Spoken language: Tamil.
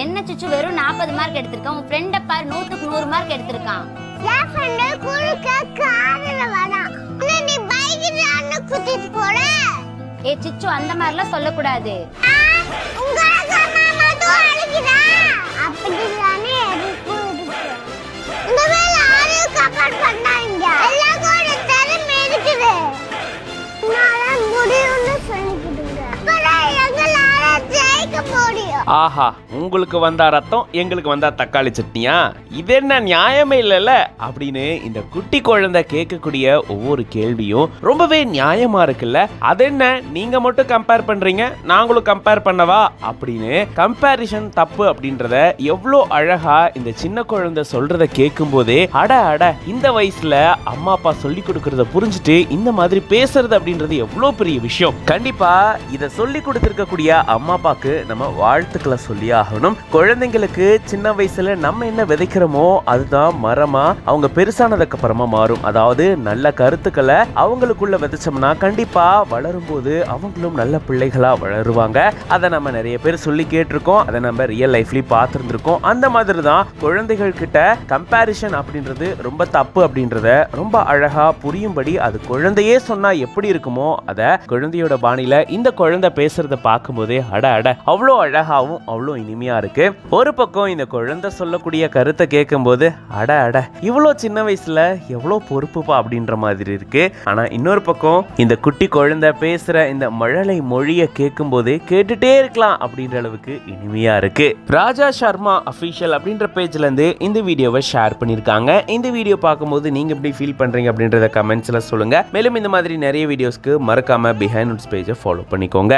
என்ன சிச்சு வெறும் 40 மார்க் எடுத்திருக்கான், உன் ஃப்ரெண்ட பாரு 100க்கு 100 மார்க் எடுத்திருக்கான். என் ஃப்ரெண்ட் குறுக்க கார்ல வரான், இல்ல நீ பைக்ல அண்ணா குத்திட்டு போற. சிச்சு அந்த மாதிரிலாம் சொல்லக்கூடாது. உங்க அம்மா மட்டும் அழுகிறா அப்படிதானே இருக்கு. இந்த வேலை ஆளு கப்பல் பண்ணாங்க, எல்லாம் கூட திறமை இருக்குது. நான் முடியும்னு சொல்லிக்கிட்டுங்க, அப்பதான் எங்களால ஜெயிக்க முடியும். ஆஹா, உங்களுக்கு வந்தா ரத்தம், எங்களுக்கு வந்தா தக்காளி சட்னியா? இது என்ன நியாயமே இல்லைல்ல அப்படின்னு இந்த குட்டி குழந்தை கேட்கக்கூடிய ஒவ்வொரு கேள்வியும் ரொம்பவே நியாயமா இருக்குல்ல. அது என்ன நீங்க மட்டும் கம்பேர் பண்றீங்க, நாங்களும் கம்பேர் பண்ணவா அப்படின்னு கம்பேரிஷன் தப்பு அப்படின்றத எவ்வளோ அழகா இந்த சின்ன குழந்தை சொல்றத கேட்கும் போதே அட அட இந்த வயசுல அம்மா அப்பா சொல்லி கொடுக்கறத புரிஞ்சுட்டு இந்த மாதிரி பேசுறது அப்படின்றது எவ்வளோ பெரிய விஷயம். கண்டிப்பா இதை சொல்லி கொடுத்திருக்கக்கூடிய அம்மா அப்பாக்கு நம்ம வாழ்த்துக்களை சொல்லி ஆகணும். குழந்தைங்களுக்கு சின்ன வயசுல நம்ம என்ன விதைக்கிறோமோ அதுதான் மரமா அவங்க பெருசானதுக்கு அப்புறமா மாறும். அதாவது நல்ல கருத்துக்களை அவங்களுக்குள்ள விதைச்சோம்னா கண்டிப்பா வளரும் போது அவங்களும் நல்ல பிள்ளைகளா வளருவாங்க. அதை நம்ம நிறைய பேர் சொல்லி கேட்டிருக்கோம், அதை நம்ம ரியல் லைஃப்லயும் பார்த்துருந்துருக்கோம். அந்த மாதிரி தான் குழந்தைகள் கிட்ட கம்பேரிஷன் அப்படின்றது ரொம்ப தப்பு அப்படின்றத ரொம்ப அழகா புரியும்படி அது குழந்தையே சொன்னா எப்படி இருக்குமோ அதை குழந்தையோட பாணியில இந்த குழந்தை பேசுறத பார்க்கும்போதே அட அட அவ்வளோ அழகாவும் அவ்வளோ இனிமையா இருக்கு. ஒரு பக்கம் இந்த குழந்தை சொல்லக்கூடிய கருத்தை கேட்கும்போது அட அட இவ்வளோ சின்ன வயசுல எவ்வளோ பொறுப்புப்பா அப்படின்ற மாதிரி இருக்கு. ஆனா இன்னொரு பக்கம் இந்த குட்டி குழந்தை பேசுற இந்த மழலை மொழியை கேட்கும் போது கேட்டுட்டே இருக்கலாம் அப்படின்ற அளவுக்கு இனிமையா இருக்கு. ராஜா சர்மா அபிஷியல் அப்படின்ற பேஜ்ல இருந்து இந்த வீடியோவை ஷேர் பண்ணிருக்காங்க. இந்த வீடியோ பார்க்கும்போது நீங்க எப்படி ஃபீல் பண்றீங்க அப்படின்றத கமெண்ட்ஸ்ல சொல்லுங்க. மேலும் இந்த மாதிரி நிறைய வீடியோஸ்க்கு மறக்காம பிஹைண்ட் பேஜை ஃபாலோ பண்ணிக்கோங்க.